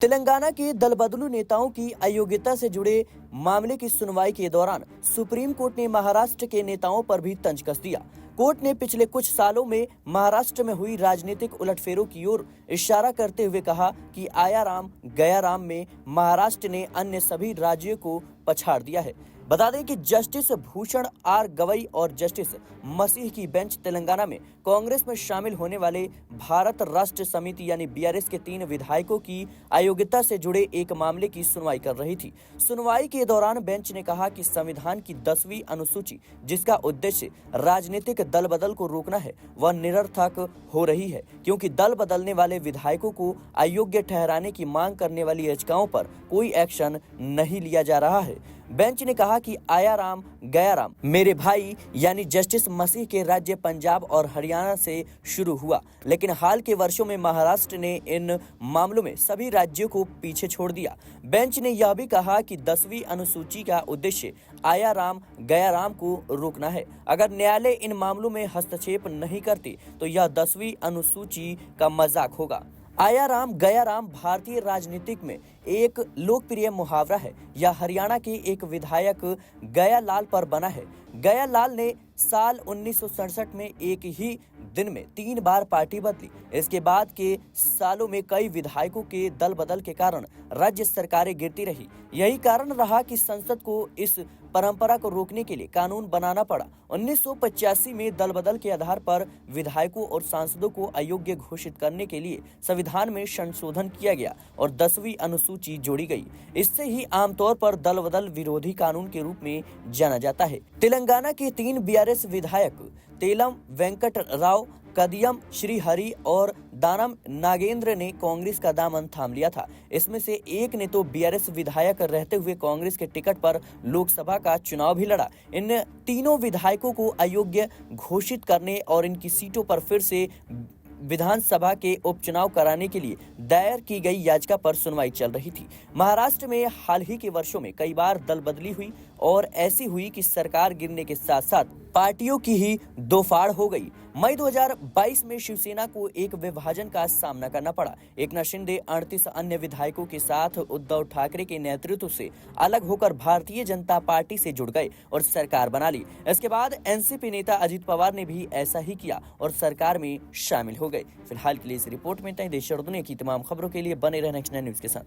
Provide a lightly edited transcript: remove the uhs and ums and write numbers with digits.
तेलंगाना के दल बदलू नेताओं की अयोग्यता से जुड़े मामले की सुनवाई के दौरान सुप्रीम कोर्ट ने महाराष्ट्र के नेताओं पर भी तंज कस दिया। कोर्ट ने पिछले कुछ सालों में महाराष्ट्र में हुई राजनीतिक उलटफेरों की ओर इशारा करते हुए कहा कि आया राम गया राम में महाराष्ट्र ने अन्य सभी राज्यों को पछाड़ दिया है। बता दें कि जस्टिस भूषण आर गवई और जस्टिस मसीह की बेंच तेलंगाना में कांग्रेस में शामिल होने वाले भारत राष्ट्र समिति यानी बीआरएस के 3 विधायकों की अयोग्यता से जुड़े एक मामले की सुनवाई कर रही थी। सुनवाई के दौरान बेंच ने कहा कि संविधान की 10वीं अनुसूची, जिसका उद्देश्य राजनीतिक दल बदल को रोकना है, वह निरर्थक हो रही है, क्योंकि दल बदलने वाले विधायकों को अयोग्य ठहराने की मांग करने वाली याचिकाओं पर कोई एक्शन नहीं लिया जा रहा है। बेंच ने कहा कि आया राम गया राम मेरे भाई यानी जस्टिस मसीह के राज्य पंजाब और हरियाणा से शुरू हुआ, लेकिन हाल के वर्षों में महाराष्ट्र ने इन मामलों में सभी राज्यों को पीछे छोड़ दिया। बेंच ने यह भी कहा कि 10वीं अनुसूची का उद्देश्य आया राम गया राम को रोकना है। अगर न्यायालय इन मामलों में हस्तक्षेप नहीं करती तो यह 10वीं अनुसूची का मजाक होगा। आया राम गया राम भारतीय राजनीतिक में एक लोकप्रिय मुहावरा है। यह हरियाणा के एक विधायक गया लाल पर बना है। गया लाल ने साल 1967 में एक ही दिन में 3 बार पार्टी बदली। इसके बाद के सालों में कई विधायकों के दल बदल के कारण राज्य सरकारें गिरती रही। यही कारण रहा कि संसद को इस परंपरा को रोकने के लिए कानून बनाना पड़ा। 1985 में दल बदल के आधार पर विधायकों और सांसदों को अयोग्य घोषित करने के लिए संविधान में संशोधन किया गया और 10वीं अनुसूची जोड़ी गई। इससे ही आमतौर पर दल बदल विरोधी कानून के रूप में जाना जाता है। तेलंगाना के 3 बीआरएस विधायक तेलम वेंकट राव, कदियम श्रीहरि और दानम नागेंद्र ने कांग्रेस का दामन थाम लिया था। इसमें से एक ने तो बीआरएस विधायक रहते हुए कांग्रेस के टिकट पर लोकसभा का चुनाव भी लड़ा। इन तीनों विधायकों को अयोग्य घोषित करने और इनकी सीटों पर फिर से विधानसभा के उपचुनाव कराने के लिए दायर की गई याचिका पर सुनवाई चल रही थी। महाराष्ट्र में हाल ही के वर्षों में कई बार दल बदली हुई और ऐसी हुई कि सरकार गिरने के साथ साथ पार्टियों की ही दोफाड़ हो गई। मई 2022 में शिवसेना को एक विभाजन का सामना करना पड़ा। एकनाथ शिंदे 38 अन्य विधायकों के साथ उद्धव ठाकरे के नेतृत्व से अलग होकर भारतीय जनता पार्टी से जुड़ गए और सरकार बना ली। इसके बाद एनसीपी नेता अजित पवार ने भी ऐसा ही किया और सरकार में शामिल हो गए। फिलहाल के लिए इस रिपोर्ट में इतना ही। देश और दुनिया की तमाम खबरों के लिए बने रहना नेक्स्ट 9 न्यूज के साथ।